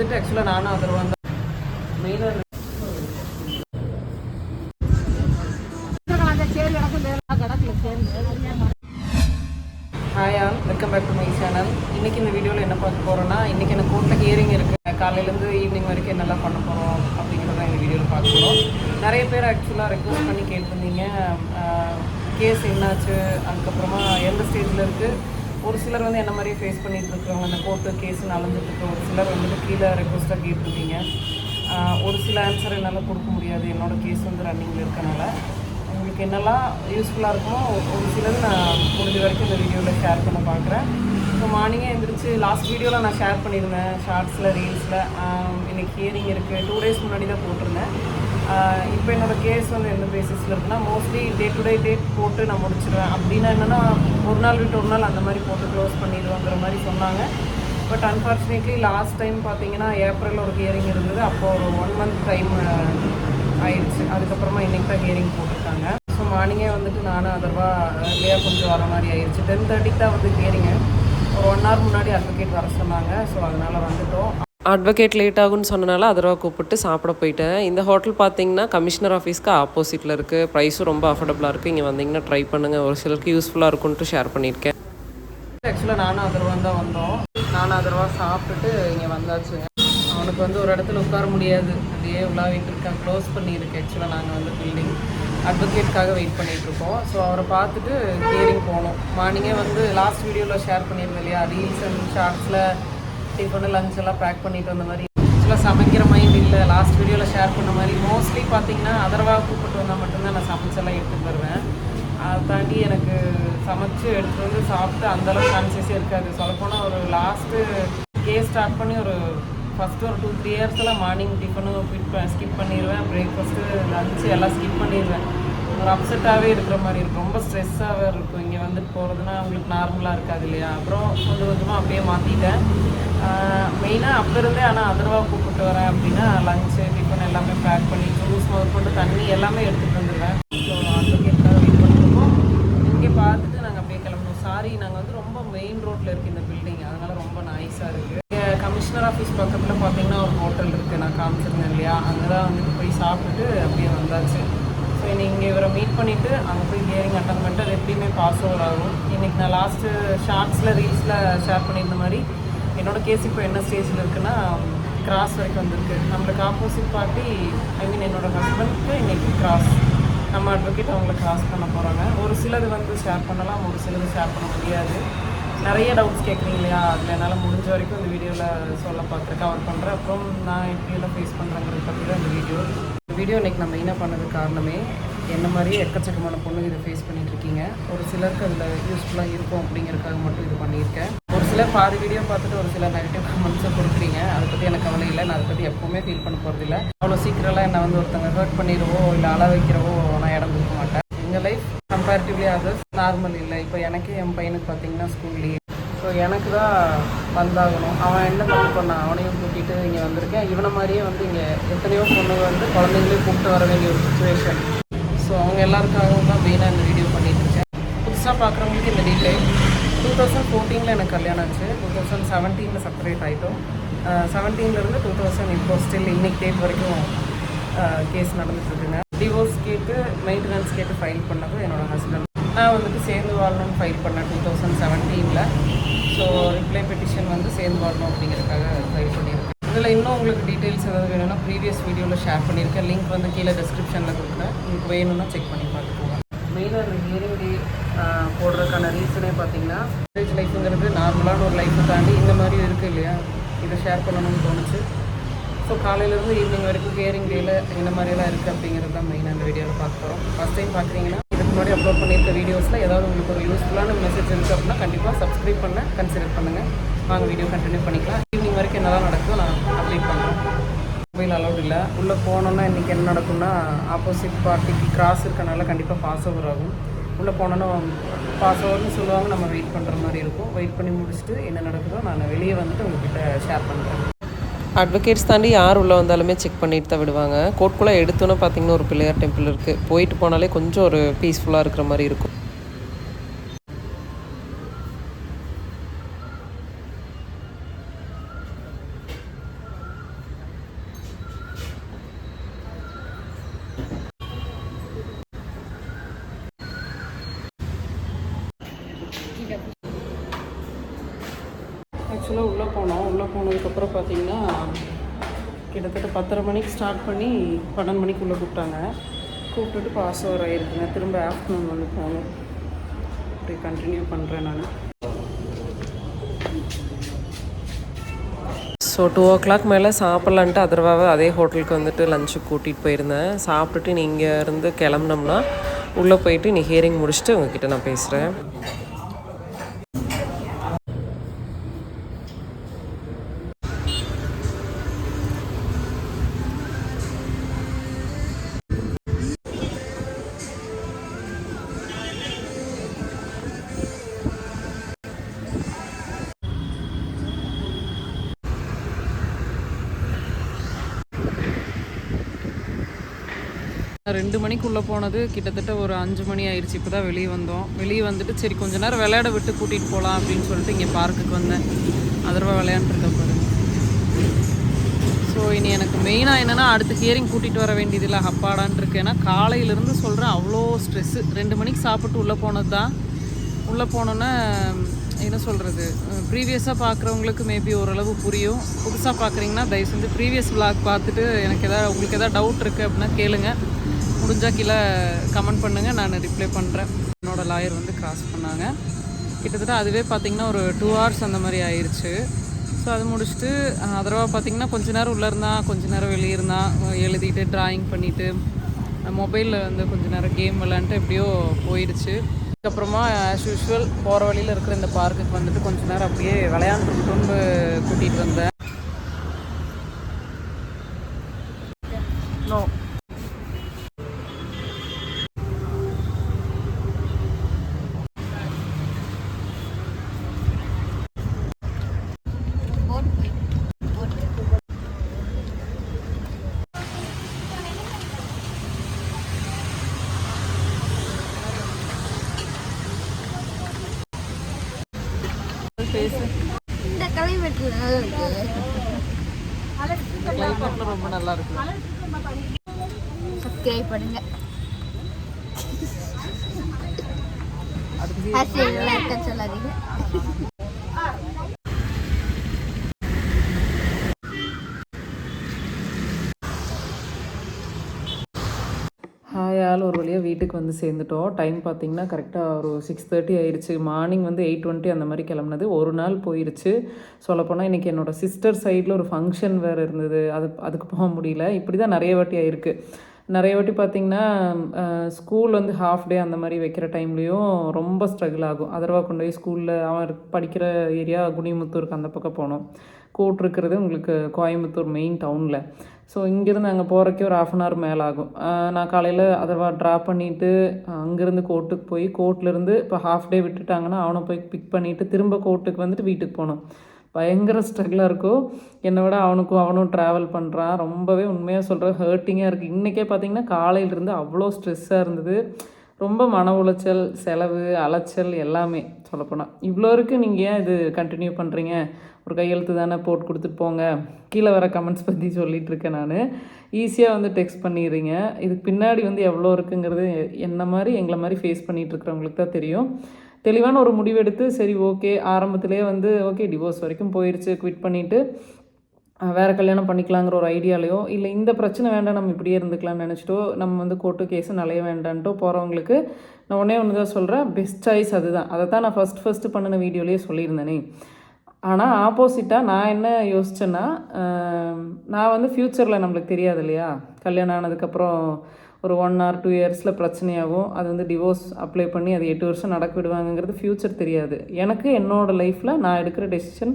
ஆக்சுவலாக நானும் அதில் வந்து மெயினாக hi all, welcome back to my channel. இன்றைக்கி இந்த வீடியோவில் என்ன பார்க்க போகிறோன்னா, இன்றைக்கி எனக்கு கோர்ட்டில் ஹியரிங் இருக்குது. காலையிலேருந்து ஈவினிங் வரைக்கும் என்னெல்லாம் பண்ண போகிறோம் அப்படிங்கிறத இந்த வீடியோவில் பார்க்குறோம். நிறைய பேர் ஆக்சுவலாக ரெக்வஸ்ட் பண்ணி கேட்டிருந்தீங்க, கேஸ் என்னாச்சு, அதுக்கப்புறமா எந்த ஸ்டேஜில் இருக்குது. ஒரு சிலர் வந்து என்ன மாதிரியே ஃபேஸ் பண்ணிகிட்டு இருக்கிறவங்க, அந்த கோர்ட்டு கேஸுன்னு அலைஞ்சிட்ருக்க ஒரு சிலர் வந்துட்டு கீழே ரெக்வஸ்ட்டாக கேட்டிருந்தீங்க. ஒரு சில ஆன்சர் என்னால் கொடுக்க முடியாது, என்னோடய கேஸ் வந்து ரன்னிங்கில் இருக்கனால. உங்களுக்கு என்னெல்லாம் யூஸ்ஃபுல்லாக இருக்குமோ ஒரு சிலது நான் முடிஞ்ச வரைக்கும் இந்த வீடியோவில் ஷேர் பண்ண பார்க்குறேன். ஸோ மார்னிங்கே எழுந்திரிச்சு லாஸ்ட் வீடியோவில் நான் ஷேர் பண்ணியிருந்தேன், ஷார்ட்ஸில் ரீல்ஸில். இன்றைக்கி ஹியரிங் இருக்குது, 2 days முன்னாடி தான் போட்டிருந்தேன். இப்போ என்னோடய கேஸ் வந்து எந்த பேசிஸில் இருக்குன்னா, மோஸ்ட்லி டே டு டேட் போட்டு நான் முடிச்சிடுவேன். அப்படின்னா என்னென்னா ஒரு நாள் விட்டு ஒரு நாள் அந்த மாதிரி போட்டு க்ளோஸ் பண்ணிடுவோங்கிற மாதிரி சொன்னாங்க. பட் அன்ஃபார்ச்சுனேட்லி லாஸ்ட் டைம் பார்த்தீங்கன்னா ஏப்ரலில் ஒரு ஹியரிங் இருந்தது. அப்போது ஒரு 1 month டைம் ஆயிடுச்சு. அதுக்கப்புறமா இன்றைக்கி தான் ஹியரிங் போட்டிருக்காங்க. ஸோ மார்னிங்கே வந்துட்டு நானும் அதர்வா இல்லையா கொஞ்சம் வர மாதிரி ஆயிடுச்சு. 10:30 தான் வந்து ஹியரிங்க. ஒரு 1 hour முன்னாடி அட்வொகேட் வர சொன்னாங்க. ஸோ அதனால் வந்துட்டோம். அட்வொகேட் லேட் ஆகுன்னு சொன்னனால அதர்வா கூப்பிட்டு சாப்பிட போயிட்டேன். இந்த ஹோட்டல் பார்த்தீங்கன்னா கமிஷனர் ஆஃபீஸ்க்கு ஆப்போசிட்டில் இருக்குது. ப்ரைஸும் ரொம்ப அஃபோர்டபுளாக இருக்குது. இங்கே வந்தீங்கன்னா ட்ரை பண்ணுங்கள், ஒரு சிலருக்கு யூஸ்ஃபுல்லாக இருக்குன்ட்டு ஷேர் பண்ணியிருக்கேன். ஆக்சுவலாக நானும் அதர்வா தான் வந்தோம். நானும் அதர்வா சாப்பிட்டுட்டு இங்கே வந்தாச்சுங்க. அவனுக்கு வந்து ஒரு இடத்துல உட்கார முடியாது, அப்படியே உலாவிட்டு இருக்கான். க்ளோஸ் பண்ணியிருக்கு. ஆக்சுவலாக நாங்கள் வந்து பில்டிங் அட்வொகேட்காக வெயிட் பண்ணிகிட்ருக்கோம். ஸோ அவரை பார்த்துட்டு ஹியரிங் போனோம். மார்னிங்கே வந்து லாஸ்ட் வீடியோவில் ஷேர் பண்ணியிருந்தேன் இல்லையா, ரீல்ஸ் அண்ட் ஷார்ட்ஸில் டிஃபனு லஞ்ச் எல்லாம் பேக் பண்ணிட்டு வந்த மாதிரி. ஆக்சுவலாக சமைக்கிற மைண்ட் இல்லை. லாஸ்ட் வீடியோவில் ஷேர் பண்ண மாதிரி மோஸ்ட்லி பார்த்தீங்கன்னா அதர்வா கூப்பிட்டு வந்தால் மட்டும்தான் நான் சமைச்செல்லாம் எடுத்துகிட்டு வருவேன். அதை தாண்டி எனக்கு சமைச்சு எடுத்துகிட்டு வந்து சாப்பிட்டு அந்தளவுக்கு கான்சியஸே இருக்காது. சொல்லப்போனால் ஒரு லாஸ்ட்டு கேஸ் ஸ்டார்ட் பண்ணி ஒரு ஃபஸ்ட்டு ஒரு 2-3 yearsலாம் மார்னிங் டிஃபனும் ஸ்கிப் பண்ணிடுவேன். பிரேக்ஃபாஸ்ட்டு லஞ்சு எல்லாம் ஸ்கிப் பண்ணிடுவேன். ஒரு அப்செட்டாகவே இருக்கிற மாதிரி இருக்கும், ரொம்ப ஸ்ட்ரெஸ்ஸாகவே இருக்கும். இங்கே வந்துட்டு போகிறதுனா அவங்களுக்கு நார்மலாக இருக்காது இல்லையா. அப்புறம் கொஞ்சம் கொஞ்சமாக அப்படியே மாற்றிட்டேன். மெயினாக அப்போ இருந்தே. ஆனால் அதர்வா கூப்பிட்டு வரேன் அப்படின்னா லஞ்சு டிஃபன் எல்லாமே பேக் பண்ணி ஜூஸ் முதற்கொண்டு தண்ணி எல்லாமே எடுத்துகிட்டு வந்துடுவேன். ஸோ அட்வொகேட்காக வெயிட் பண்ணிருக்கோம். இங்கே பார்த்துட்டு நாங்கள் அப்படியே கிளம்பணும். சாரி, நாங்கள் வந்து ரொம்ப மெயின் ரோட்டில் இருக்குது இந்த பில்டிங், அதனால் ரொம்ப நாய்ஸாக இருக்குது. கமிஷனர் ஆஃபீஸ் பக்கத்தில் பார்த்தீங்கன்னா ஒரு ஹோட்டல் இருக்குது, நான் காமிச்சிருந்தேன் இல்லையா. அங்கே தான் வந்துட்டு போய் சாப்பிட்டுட்டு அப்படியே வந்தாச்சு. ஸோ இங்கே இவரை மீட் பண்ணிவிட்டு அங்கே போய் ஹியரிங் அட்டன் பண்ணிட்டு அது எப்படியுமே பாஸ் ஓவர் ஆகும். இன்றைக்கி நான் லாஸ்ட்டு ஷார்ட்ஸில் ரீல்ஸில் ஷேர் பண்ணியிருந்த மாதிரி என்னோடய கேஸ் இப்போ என்ன ஸ்டேஜில் இருக்குன்னா கிராஸ் வரைக்கும் வந்திருக்கு. நம்மளுக்கு ஆப்போசிட் பார்ட்டி, ஐ மீன் என்னோடய ஹஸ்பண்டுக்கு இன்றைக்கி கிராஸ். நம்ம அட்வொகேட் அவங்கள கிராஸ் பண்ண போகிறாங்க. ஒரு சிலது வந்து ஷேர் பண்ணலாம், ஒரு சிலது ஷேர் பண்ண முடியாது. நிறைய டவுட்ஸ் கேட்குறீங்க இல்லையா, அதில் என்னால் முடிஞ்ச வரைக்கும் இந்த வீடியோவில் சொல்ல பார்க்குறேன், கவர் பண்ணுறேன். அப்புறம் நான் எப்படியெல்லாம் ஃபேஸ் பண்ணுறேங்கிறத பற்றி தான் இந்த வீடியோ இன்றைக்கி நான் மெயினாக பண்ணது காரணமே, என்ன மாதிரியே எக்கச்சக்கமான பொண்ணுங்க இதை ஃபேஸ் பண்ணிகிட்ருக்கீங்க. ஒரு சிலருக்கு அதில் யூஸ்ஃபுல்லாக இருக்கும் அப்படிங்கிறதுக்காக மட்டும் இது பண்ணியிருக்கேன். ஒரு சிலர் பாதி வீடியோ பார்த்துட்டு ஒரு சிலர் நெகட்டிவ் கமெண்ட்ஸை கொடுக்குறீங்க. அதை பற்றி எனக்கு கவலை இல்லை. நான் அதை பற்றி எப்போவுமே ஃபீல் பண்ண போகிறதில்ல. அவ்வளோ சீக்கிரம்லாம் என்னை வந்து ஒருத்தங்க ஹர்ட் பண்ணிடுவோ இல்லை அழ வைக்கிறவோ நான் இடம் கொடுக்க மாட்டேன். எங்கள் லைஃப் கம்பேரிட்டிவ்லி அதர்ஸ் நார்மல் இல்லை. இப்போ எனக்கு என் பையனுக்கு பார்த்தீங்கன்னா ஸ்கூல் லீவ். ஸோ எனக்கு தான் வந்தாகணும். அவன் என்ன தப்பு பண்ணான், அவனையும் கூட்டிகிட்டு இங்கே வந்திருக்கேன். இவனை மாதிரியே வந்து இங்கே எத்தனையோ பொண்ணுங்க வந்து குழந்தைங்களையும் கூப்பிட்டு வர வேண்டிய ஒரு சுச்சுவேஷன். ஸோ அவங்க எல்லாருக்காகவும் தான் மெயினாக இந்த வீடியோ பண்ணிகிட்ருக்கேன். புதுசாக பார்க்குறவங்களுக்கு இந்த டீட்டெயில். 2014 எனக்கு கல்யாணம் ஆச்சு. 2017 செப்பரேட் ஆகிட்டோம். 17 2000 இப்போ ஸ்டில் இன்னைக்கு டேட் வரைக்கும் கேஸ் நடந்துட்டுருக்குங்க. டிவோர்ஸ் கேட்டு மெயின்டெனன்ஸ் கேட்டு ஃபைல் பண்ணது என்னோடய ஹஸ்பண்ட். நான் வந்துட்டு சேர்ந்து வாழணும்னு ஃபைல் பண்ணேன் 2017. ஸோ ரிப்ளை பெட்டிஷன் வந்து சேர்ந்து வாழணும் அப்படிங்கிறதுக்காக ஃபைல் பண்ணியிருக்கேன். இதில் இன்னும் உங்களுக்கு டீட்டெயில்ஸ் ஏதாவது வேணும்னா ப்ரீவியஸ் வீடியோவில் ஷேர் பண்ணியிருக்கேன். லிங்க் வந்து கீழே டிஸ்கிரிப்ஷனில் கொடுக்குறேன். உங்களுக்கு வேணும்னா செக் பண்ணி பார்த்துக்கோங்க. மெயினாக இந்த ஹியரிங் டே போடுறதுக்கான ரீசனே பார்த்தீங்கன்னா, மேரேஜ் லைஃப்புங்கிறது நார்மலான ஒரு லைஃப்பை தாண்டி இந்த மாதிரியும் இருக்குது இல்லையா, இதை ஷேர் பண்ணணும்னு தோணுச்சு. ஸோ காலையிலேருந்து ஈவினிங் வரைக்கும் ஹியரிங் டேயில் இந்த மாதிரியெல்லாம் இருக்குது அப்படிங்கிறது தான் மெயினாக இந்த வீடியோவில் பார்க்க போகிறோம். ஃபஸ்ட் டைம் பார்க்குறீங்கன்னா இதுக்கு முன்னாடி அப்லோட் பண்ணியிருக்க வீடியோஸில் ஏதாவது உங்களுக்கு ஒரு யூஸ்ஃபுல்லான மெசேஜ் இருக்குது அப்படின்னா கண்டிப்பாக சப்ஸ்கிரைப் பண்ண கன்சிடர் பண்ணுங்கள். வாங்க வீடியோ கண்டினியூ பண்ணிக்கலாம். ஈவினிங் வரைக்கும் என்னெல்லாம் நடக்குதோ நான் அப்டேட் பண்ணுறேன். மொபைல் அலௌட் இல்லை. உள்ளே போனோன்னா இன்றைக்கி என்ன நடக்கும்னா, ஆப்போசிட் பார்ட்டிக்கு கிராஸ் இருக்கனால கண்டிப்பாக பாஸ் ஓவர் ஆகும். உள்ளே போனோன்னா பாஸ் ஓவர்னு சொல்லுவாங்க. நம்ம வெயிட் பண்ணுற மாதிரி இருக்கும். வெயிட் பண்ணி முடிச்சுட்டு என்ன நடக்குதோ நான் வெளியே வந்துட்டு உங்கள்கிட்ட ஷேர் பண்ணுறேன். அட்வொகேட்ஸ் தாண்டி யார் உள்ளே வந்தாலுமே செக் பண்ணிட்டு தான் விடுவாங்க. கோர்ட்குள்ளே எடுத்தோன்னே பார்த்திங்கன்னா ஒரு பிள்ளையார் டெம்பிள் இருக்குது. போயிட்டு போனாலே கொஞ்சம் ஒரு பீஸ்ஃபுல்லாக இருக்கிற மாதிரி இருக்கும். ஆக்சுவலாக உள்ளே போனதுக்கப்புறம் பார்த்தீங்கன்னா கிட்டத்தட்ட 10:30 மணிக்கு ஸ்டார்ட் பண்ணி 12 மணிக்குள்ளே கூப்பிட்டுட்டு பாஸ் ஓவர் ஆகிருக்குங்க. திரும்ப ஆஃப்டர்நூன் வந்து போகணும். அப்படி கண்டினியூ பண்ணுறேன் நான். ஸோ 2 o'clock மேலே சாப்பிட்லான்ட்டு அதர்வாவை அதே ஹோட்டலுக்கு வந்துட்டு லஞ்சுக்கு கூட்டிகிட்டு போயிருந்தேன். சாப்பிட்டுட்டு நீங்கள் இருந்து கிளம்புனோம்னா உள்ளே போயிட்டு நீ ஹியரிங் முடிச்சுட்டு உங்ககிட்ட நான் பேசுகிறேன். ரெண்டு மணிக்குள்ளே போனது கிட்டத்தட்ட ஒரு 5 மணி ஆயிடுச்சு. இப்போ தான் வெளியே வந்தோம். வெளியே வந்துட்டு சரி கொஞ்ச நேரம் விளையாட விட்டு கூட்டிகிட்டு போகலாம் அப்படின்னு சொல்லிட்டு இங்கே பார்க்குக்கு வந்தேன். அதர்வா விளையாண்டுருக்க பாருங்க. ஸோ இனி எனக்கு மெயினாக என்னென்னா அடுத்த ஹியரிங் கூட்டிகிட்டு வர வேண்டியதில்லை, அப்பாடான் இருக்கு. ஏன்னா காலையிலேருந்து சொல்கிறேன் அவ்வளோ ஸ்ட்ரெஸ்ஸு. 2 மணிக்கு சாப்பிட்டு உள்ளே போனது தான். உள்ளே போனோன்னே என்ன சொல்கிறது, ப்ரீவியஸாக பார்க்குறவங்களுக்கு மேபி ஓரளவு புரியும். புதுசாக பார்க்குறீங்கன்னா தயவு செஞ்சு ப்ரீவியஸ் vlog பார்த்துட்டு உங்களுக்கு எதாவது டவுட் இருக்குது அப்படின்னா கேளுங்க. முடிஞ்சால் கீழே கமெண்ட் பண்ணுங்கள், நான் ரிப்ளை பண்ணுறேன். என்னோடய லாயர் வந்து கிராஸ் பண்ணாங்க. கிட்டத்தட்ட அதுவே பார்த்திங்கன்னா ஒரு 2 hours அந்த மாதிரி ஆயிடுச்சு. ஸோ அது முடிச்சுட்டு அதர்வா பார்த்திங்கன்னா கொஞ்ச நேரம் உள்ளே இருந்தால் கொஞ்ச நேரம் வெளியே இருந்தால் எழுதிட்டு ட்ராயிங் பண்ணிவிட்டு மொபைலில் வந்து கொஞ்ச நேரம் கேம் விளாண்டுட்டு எப்படியோ போயிடுச்சு. அதுக்கப்புறமா ஆஸ் யூஷுவல் போகிற வழியில் இருக்கிற இந்த பார்க்குக்கு வந்துட்டு கொஞ்ச நேரம் அப்படியே விளையாண்டுட்டு கூட்டிகிட்டு வந்தேன். நோ இந்த கிளைமேட்ல ரொம்ப நல்லா இருக்கு. சப்ஸ்கிரைப் பண்ணுங்க. சொல்லாதீங்க. ஹாய் ஆள், ஒரு வழியாக வீட்டுக்கு வந்து சேர்ந்துட்டோம். டைம் பார்த்திங்கன்னா கரெக்டாக ஒரு 6:30 ஆயிடுச்சு. மார்னிங் வந்து 8:20 அந்த மாதிரி கிளம்புனது. ஒரு நாள் போயிடுச்சு. சொல்லப்போனால் இன்றைக்கி என்னோடய சிஸ்டர் சைடில் ஒரு ஃபங்க்ஷன் வேறு இருந்தது. அதுக்கு போக முடியல. இப்படி தான் நிறைய வாட்டி ஆயிருக்கு. நிறைய வாட்டி பார்த்திங்கன்னா ஸ்கூல் வந்து ஹாஃப் டே அந்த மாதிரி வைக்கிற டைம்லேயும் ரொம்ப ஸ்ட்ரகிள் ஆகும். அதர்வா கொண்டு போய் ஸ்கூலில் அவன் படிக்கிற ஏரியா குனிமுத்தூருக்கு அந்த பக்கம் போனோம். கோர்ட் இருக்கிறது உங்களுக்கு கோயம்புத்தூர் மெயின் டவுனில். ஸோ இங்கேருந்து அங்கே போகிறக்கே ஒரு 1/2 hour மேலே ஆகும். நான் காலையில் அதர்வா ட்ராப் பண்ணிவிட்டு அங்கேருந்து கோர்ட்டுக்கு போய் கோர்ட்லேருந்து இப்போ ஹாஃப் டே விட்டுட்டாங்கன்னா அவனை போய் பிக் பண்ணிவிட்டு திரும்ப கோர்ட்டுக்கு வந்துட்டு வீட்டுக்கு போகணும். பயங்கர ஸ்ட்ரகிளாக இருக்கும். என்னை விட அவனும் ட்ராவல் பண்ணுறான். ரொம்பவே உண்மையாக சொல்கிறேன் ஹர்ட்டிங்காக இருக்குது. இன்றைக்கே பார்த்திங்கன்னா காலையிலேருந்து அவ்வளோ ஸ்ட்ரெஸ்ஸாக இருந்தது. ரொம்ப மன உளைச்சல், செலவு, அலைச்சல் எல்லாமே சொல்லப்போனால். இவ்வளோ இருக்குது. நீங்கள் ஏன் இது கண்டினியூ பண்ணுறீங்க? ஒரு கையெழுத்து தானே போட்டு கொடுத்துட்டு போங்க. கீழே வர கமெண்ட்ஸ் பற்றி சொல்லிகிட்ருக்கேன் நான். ஈஸியாக வந்து டெக்ஸ்ட் பண்ணிடுறீங்க. இதுக்கு பின்னாடி வந்து எவ்வளோ இருக்குங்கிறது எங்களை மாதிரி ஃபேஸ் பண்ணிகிட்ருக்கிறவங்களுக்கு தான் தெரியும். தெளிவான ஒரு முடிவெடுத்து சரி ஓகே ஆரம்பத்திலே வந்து ஓகே டிவோர்ஸ் வரைக்கும் போயிடுச்சு, குவிட் பண்ணிவிட்டு வேறு கல்யாணம் பண்ணிக்கலாங்கிற ஒரு ஐடியாலையோ இல்லை இந்த பிரச்சனை வேண்டாம் நம்ம இப்படியே இருந்துக்கலாம்னு நினச்சிட்டோ நம்ம வந்து கோர்ட்டு கேஸு நலைய வேண்டான்ட்டோ போகிறவங்களுக்கு நான் ஒன்று தான் சொல்கிறேன், பெஸ்ட் சாய்ஸ் அதுதான். அதை தான் நான் ஃபஸ்ட்டு பண்ணின வீடியோலேயே சொல்லியிருந்தேனே. ஆனால் ஆப்போசிட்டாக நான் என்ன யோசித்தேன்னா, நான் வந்து ஃப்யூச்சரில் நம்மளுக்கு தெரியாது இல்லையா, கல்யாணம் ஆனதுக்கப்புறம் ஒரு 1 or 2 இயர்ஸில் பிரச்சனையாகும். அது வந்து டிவோர்ஸ் அப்ளை பண்ணி அது 8 வருஷம் நடக்க விடுவாங்கங்கிறது ஃப்யூச்சர் தெரியாது. எனக்கு என்னோடய லைஃப்பில் நான் எடுக்கிற டெசிஷன்,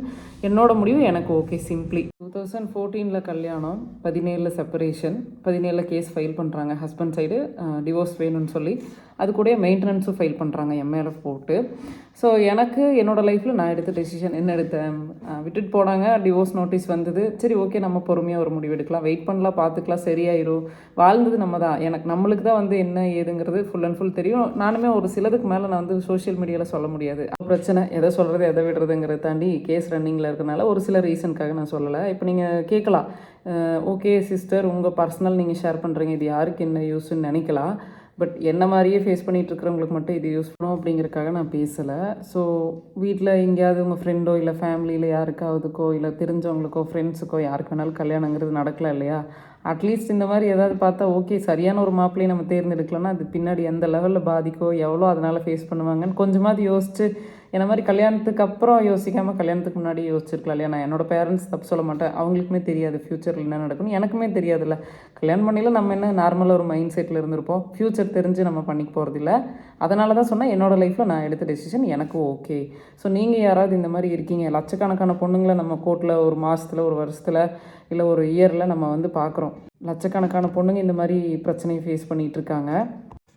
என்னோடய முடிவு எனக்கு ஓகே. சிம்பிளி 2014 கல்யாணம், 17 செப்பரேஷன், 17 கேஸ் ஃபைல் பண்ணுறாங்க ஹஸ்பண்ட் சைடு டிவோர்ஸ் வேணும்னு சொல்லி. அது கூட மெயின்டெனன்ஸும் ஃபைல் பண்ணுறாங்க எம்ஏஎல்எஃப் போட்டு. ஸோ எனக்கு என்னோடய லைஃப்பில் நான் எடுத்த டெசிஷன் என்ன எடுத்தேன், விட்டுட்டு போனாங்க, டிவோர்ஸ் நோட்டீஸ் வந்தது. சரி ஓகே நம்ம பொறுமையாக ஒரு முடிவு எடுக்கலாம், வெயிட் பண்ணலாம், பார்த்துக்கலாம், சரியாயிரும். வாழ்ந்தது நம்ம தான், நம்மளுக்கு தான் வந்து என்ன ஏதுங்கிறது ஃபுல் அண்ட் ஃபுல் தெரியும். நானுமே ஒரு சிலதுக்கு மேலே நான் வந்து சோஷியல் மீடியாவில் சொல்ல முடியாது. பிரச்சனை எதை சொல்கிறது எதை விடுறதுங்கிறத தாண்டி கேஸ் ரன்னிங்கில் இருக்கிறனால ஒரு சில ரீசனுக்காக நான் சொல்லலை. இப்போ நீங்கள் கேட்கலாம், ஓகே சிஸ்டர் உங்கள் பர்சனல் நீங்கள் ஷேர் பண்ணுறீங்க, இது யாருக்கு என்ன யூஸ்ன்னு நினைக்கலாம். பட் என்ன மாதிரியே ஃபேஸ் பண்ணிகிட்டு இருக்கிறவங்களுக்கு மட்டும் இது யூஸ் பண்ணும் அப்படிங்கிறதுக்காக நான் பேசலை. ஸோ வீட்டில் எங்கேயாவது உங்கள் ஃப்ரெண்டோ இல்லை ஃபேமிலியில் யாருக்காவதுக்கோ இல்லை தெரிஞ்சவங்களுக்கோ ஃப்ரெண்ட்ஸுக்கோ யாருக்கு வேணாலும் கல்யாணங்கிறது நடக்கலாம் இல்லையா? அட்லீஸ்ட் இந்த மாதிரி ஏதாவது பார்த்தா ஓகே சரியான ஒரு மாப்பிள்ளையை நம்ம தேர்ந்தெடுக்கலன்னா அது பின்னாடி எந்த லெவலில் பாதிக்கோ எவ்வளோ அதனால் ஃபேஸ் பண்ணுவாங்கன்னு கொஞ்சமாவது யோசிச்சு என்ன மாதிரி கல்யாணத்துக்கு அப்புறம் யோசிக்காமல் கல்யாணத்துக்கு முன்னாடி யோசிச்சிருக்கலாம் இல்லையா? நான் என்னோடய பேரண்ட்ஸ் தப்பு சொல்ல மாட்டேன், அவங்களுக்குமே தெரியாது ஃப்யூச்சரில் என்ன நடக்கும்னு, எனக்குமே தெரியாதுல்ல. கல்யாணம் பண்ணியில் நம்ம என்ன நார்மலாக ஒரு மைண்ட் செட்டில் இருந்திருப்போம், ஃப்யூச்சர் தெரிஞ்சு நம்ம பண்ணிக்க போகிறதில்ல. அதனால தான் சொன்னேன் என்னோடய லைஃப்பில் நான் எடுத்த டெசிஷன் எனக்கு ஓகே. ஸோ நீங்கள் யாராவது இந்த மாதிரி இருக்கீங்க, லட்சக்கணக்கான பொண்ணுங்களை நம்ம கோர்ட்டில் ஒரு மாதத்தில் ஒரு வருஷத்தில் இல்லை ஒரு இயரில் நம்ம வந்து பார்க்குறோம், லட்சக்கணக்கான பொண்ணுங்க இந்த மாதிரி பிரச்சனையை ஃபேஸ் பண்ணிகிட்ருக்காங்க.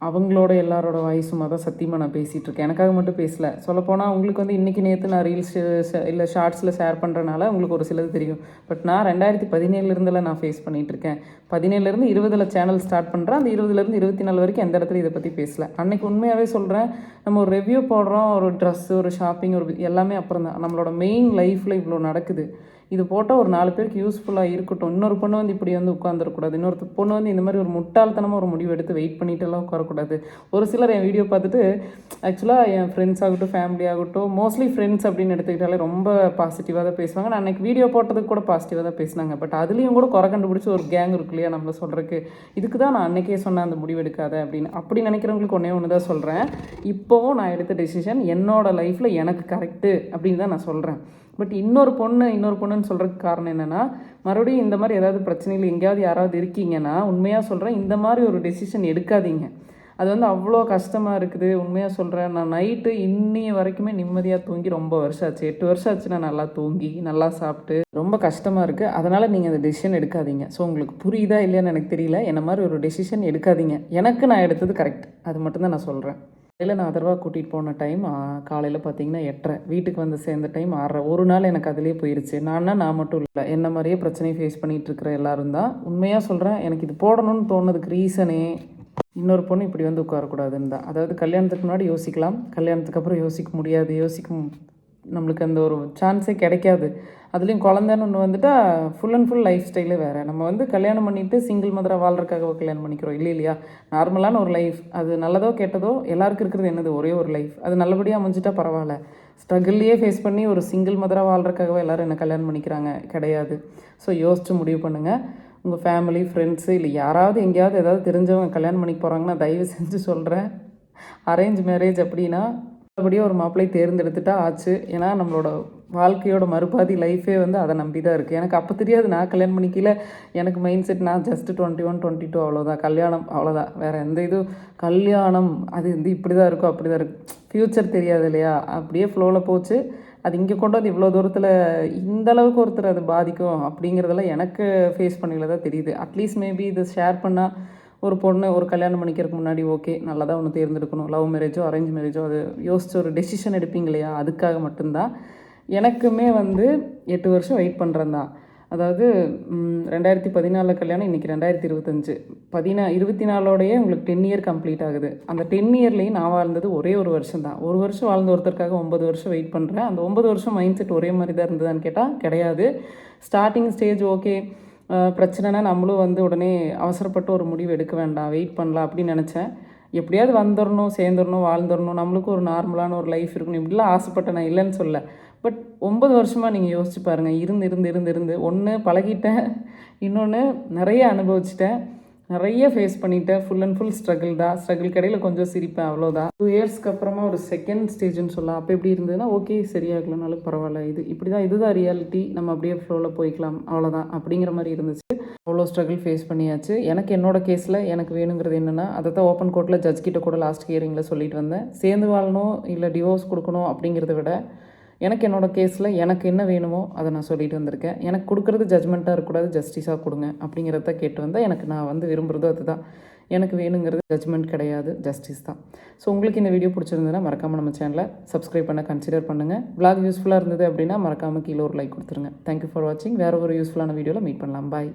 அவங்களோட எல்லாரோட வாய்ஸுமாக தான் சத்தியமாக நான் பேசிகிட்டு இருக்கேன், எனக்காக மட்டும் பேசலை. சொல்லப்போனால் உங்களுக்கு வந்து இன்றைக்கி நேற்று நான் ரீல்ஸ் இல்லை ஷார்ட்ஸில் ஷேர் பண்ணுறனால உங்களுக்கு ஒரு சிலது தெரியும். பட் நான் 2017 நான் ஃபேஸ் பண்ணிகிட்ருக்கேன். 17 20 சேனல் ஸ்டார்ட் பண்ணுறேன். அந்த 20 24 வரைக்கும் எந்த இடத்துல இதை பற்றி பேசலை. அன்றைக்கி உண்மையாகவே சொல்கிறேன், நம்ம ஒரு ரிவ்யூ போடுறோம், ஒரு ட்ரெஸ்ஸு, ஒரு ஷாப்பிங், ஒரு எல்லாமே அப்புறம் தான். நம்மளோட மெயின் லைஃப்பில் இவ்வளோ நடக்குது, இது போட்டால் ஒரு 4 பேருக்கு யூஸ்ஃபுல்லாக இருக்கட்டும். இன்னொரு பொண்ணு வந்து இப்படி வந்து உட்காந்துருக்கூடாது, இன்னொரு பொண்ணு வந்து இந்த மாதிரி ஒரு முட்டாள்தனமாக ஒரு முடிவு எடுத்து வெயிட் பண்ணிட்டுலாம் உட்காரக்கூடாது. ஒரு சிலர் என் வீடியோ பார்த்துட்டு ஆக்சுவலாக என் ஃப்ரெண்ட்ஸ் ஆகட்டும் ஃபேமிலி ஆகட்டும், மோஸ்ட்லி ஃப்ரெண்ட்ஸ் அப்படின்னு எடுத்துக்கிட்டாலே ரொம்ப பாசிட்டிவாக தான் பேசுவாங்க. நான் அன்றைக்கி வீடியோ போட்டதுக்கு கூட பாசிட்டிவாக தான் பேசினாங்க. பட் அதுலேயும் கூட குறை கண்டுபிடிச்சி ஒரு கேங் இருக்கு இல்லையா நம்மளை சொல்கிறதுக்கு. இதுக்கு தான் நான் அன்றைக்கே சொன்னேன் அந்த முடிவு எடுக்காத அப்படின்னு. அப்படி நினைக்கிறவங்களுக்கு ஒன்று தான் சொல்கிறேன், இப்போவும் நான் எடுத்த டெசிஷன் என்னோடய லைஃப்பில் எனக்கு கரெக்டு அப்படின்னு தான் நான் சொல்கிறேன். பட் இன்னொரு பொண்ணுன்னு சொல்கிறதுக்கு காரணம் என்னென்னா, மறுபடியும் இந்த மாதிரி ஏதாவது பிரச்சனைகள் எங்கேயாவது யாராவது இருக்கீங்கன்னா உண்மையாக சொல்கிறேன், இந்த மாதிரி ஒரு டெசிஷன் எடுக்காதீங்க. அது வந்து அவ்வளோ கஷ்டமாக இருக்குது. உண்மையாக சொல்கிறேன், நான் நைட்டு இன்னைய வரைக்குமே நிம்மதியாக தூங்கி ரொம்ப வருஷம் ஆச்சு, 8 வருஷம் ஆச்சு நான் நல்லா தூங்கி நல்லா சாப்பிட்டு. ரொம்ப கஷ்டமாக இருக்குது. அதனால் நீங்கள் அந்த டெசிஷன் எடுக்காதீங்க. ஸோ உங்களுக்கு புரியுதா இல்லையான்னு எனக்கு தெரியல, என்ன மாதிரி ஒரு டெசிஷன் எடுக்காதீங்க. எனக்கு நான் எடுத்தது கரெக்ட், அது மட்டும்தான் நான் சொல்கிறேன். இல்லை நான் அதர்வா கூட்டிகிட்டு போன டைம் காலையில் பார்த்தீங்கன்னா 8:30, வீட்டுக்கு வந்து சேர்ந்த டைம் 6:30. ஒரு நாள் எனக்கு அதிலே போயிடுச்சு. நான் மட்டும் இல்லை, என்ன மாதிரியே பிரச்சனையை ஃபேஸ் பண்ணிகிட்டு இருக்கிற எல்லாரும் தான். உண்மையாக சொல்கிறேன், எனக்கு இது போடணும்னு தோணுதுக்கு ரீசனே இன்னொரு பொண்ணு இப்படி வந்து உட்காரக்கூடாதுன்னு தான். அதாவது கல்யாணத்துக்கு முன்னாடி யோசிக்கலாம், கல்யாணத்துக்கு அப்புறம் யோசிக்க முடியாது, நம்மளுக்கு அந்த ஒரு சான்ஸே கிடைக்காது. அதுலேயும் குழந்தைன்னு ஒன்று வந்துட்டால் ஃபுல் அண்ட் ஃபுல் லைஃப் ஸ்டைலே வேறு. நம்ம வந்து கல்யாணம் பண்ணிவிட்டு சிங்கிள் மதராக வாழ்றதுக்காக கல்யாணம் பண்ணிக்கிறோம் இல்லையா? நார்மலான ஒரு லைஃப், அது நல்லதோ கெட்டதோ எல்லாருக்கும் இருக்கிறது என்னது, ஒரே ஒரு லைஃப். அது நல்லபடியாக அமைஞ்சிட்டா பரவாயில்ல. ஸ்ட்ரகிள்லேயே ஃபேஸ் பண்ணி ஒரு சிங்கிள் மதராக வாழ்றதுக்காகவே எல்லோரும் என்ன கல்யாணம் பண்ணிக்கிறாங்க கிடையாது. ஸோ யோசித்து முடிவு பண்ணுங்கள். உங்கள் ஃபேமிலி ஃப்ரெண்ட்ஸு இல்லை யாராவது எங்கேயாவது ஏதாவது தெரிஞ்சவங்க கல்யாணம் பண்ணிக்க போகிறாங்கன்னா தயவு செஞ்சு சொல்கிறேன், அரேஞ்ச் மேரேஜ் அப்படின்னா அப்படியே ஒரு மாப்பிள்ளை தேர்ந்தெடுத்துட்டா ஆச்சு. ஏன்னா நம்மளோட வாழ்க்கையோட மறுபாதி லைஃபே வந்து அதை நம்பி தான் இருக்குது. எனக்கு அப்போ தெரியாது, நான் கல்யாணம் பண்ணிக்கல. எனக்கு மைண்ட் செட் நான் ஜஸ்ட்டு 21 22 அவ்வளோதான், கல்யாணம் அவ்வளோதான், வேறு எந்த இதுவும் கல்யாணம் அது வந்து இப்படி தான் இருக்கும் அப்படி தான் இருக்குது, ஃப்யூச்சர் தெரியாது இல்லையா? அப்படியே ஃப்ளோவில் போச்சு. அது இங்கே கொண்டு வந்து இவ்வளோ தூரத்தில் இந்தளவுக்கு ஒருத்தர் அது பாதிக்கும் அப்படிங்கிறதெல்லாம் எனக்கு ஃபேஸ் பண்ணில தான் தெரியுது. அட்லீஸ்ட் மேபி இதை ஷேர் பண்ணால் ஒரு பொண்ணு ஒரு கல்யாணம் பண்ணிக்கிறதுக்கு முன்னாடி ஓகே நல்லா தான் ஒன்று தேர்ந்தெடுக்கணும், லவ் மேரேஜோ அரேஞ்ச் மேரேஜோ அது யோசிச்சு ஒரு டெசிஷன் எடுப்பீங்க இல்லையா? அதுக்காக மட்டும்தான். எனக்குமே வந்து 8 வருஷம் வெயிட் பண்ணுறேன் தான். அதாவது 2014 கல்யாணம், இன்றைக்கி 2025, 24 உங்களுக்கு 10 இயர் கம்ப்ளீட் ஆகுது. அந்த 10 இயர்லேயும் நான் வாழ்ந்தது ஒரே ஒரு வருஷம் தான். ஒரு வருஷம் வாழ்ந்த ஒருத்தருக்காக 9 வருஷம் வெயிட் பண்ணுறேன். அந்த 9 வருஷம் மைண்ட் செட் ஒரே மாதிரி தான் இருந்ததான்னு கேட்டால் கிடையாது. ஸ்டார்டிங் ஸ்டேஜ் ஓகே, பிரச்சனைனா நம்மளும் வந்து உடனே அவசரப்பட்டு ஒரு முடிவு எடுக்க வேண்டாம், வெயிட் பண்ணலாம் அப்படின்னு நினச்சேன். எப்படியாவது வந்துடணும், சேர்ந்துடணும், வாழ்ந்துடணும், நம்மளுக்கும் ஒரு நார்மலான ஒரு லைஃப் இருக்கணும், இப்படிலாம் ஆசைப்பட்டேன், நான் இல்லைன்னு சொல்ல. பட் 9 வருஷமாக நீங்கள் யோசிச்சு பாருங்கள், இருந்து ஒன்று பழகிட்டேன், இன்னொன்று நிறைய அனுபவிச்சிட்டேன், நிறைய ஃபேஸ் பண்ணிட்டேன். ஃபுல் அண்ட் ஃபுல் ஸ்ட்ரகிள் தான். ஸ்ட்ரகிள் கடையில் கொஞ்சம் சிரிப்பேன், அவ்வளோதான். 2 இயர்ஸ்க்கு அப்புறமா ஒரு செகண்ட் ஸ்டேஜ்னு சொல்லலாம். அப்போ எப்படி இருந்ததுன்னா ஓகே சரியாகலனாலும் பரவாயில்ல, இதுதான் ரியாலிட்டி, நம்ம அப்படியே ஃப்ளோவில் போய்க்கலாம், அவ்வளோதான் அப்படிங்கிற மாதிரி இருந்துச்சு. அவ்வளோ ஸ்ட்ரகிள் ஃபேஸ் பண்ணியாச்சு. எனக்கு என்னோட கேஸில் எனக்கு வேணுங்கிறது என்னென்னா, அதை தான் ஓப்பன் கோர்ட்டில் ஜட்ஜ் கிட்ட கூட லாஸ்ட் ஹியரிங்கில் சொல்லிட்டு வந்தேன். சேர்ந்து வாழணும் இல்லை டிவோர்ஸ் கொடுக்கணும் அப்படிங்கிறத விட எனக்கு என்னோடய கேஸில் எனக்கு என்ன வேணுமோ அதை நான் சொல்லிட்டு வந்திருக்கேன். எனக்கு கொடுக்குறது ஜட்ஜ்மெண்ட்டாக இருக்கக்கூடாது, ஜஸ்டிஸாக கொடுங்க அப்படிங்கிறத கேட்டு வந்தால் எனக்கு நான் வந்து விரும்புகிறதோ அதுதான். எனக்கு வேணுங்கிறது ஜட்ஜ்மெண்ட் கிடையாது, ஜஸ்டிஸ் தான். ஸோ உங்களுக்கு இந்த வீடியோ பிடிச்சிருந்ததுன்னா மறக்காமல் நம்ம சேனலை சப்ஸ்கிரைப் பண்ண கன்சிடர் பண்ணுங்கள். vlog யூஸ்ஃபுல்லாக இருந்தது அப்படின்னா மறக்காமல் கீழே ஒரு லைக் கொடுத்துருங்க. தேங்க்யூ ஃபார் வாட்சிங். வேறு ஒரு யூஸ்ஃபுல்லான வீடியோவில் மீட் பண்ணலாம். பாய்.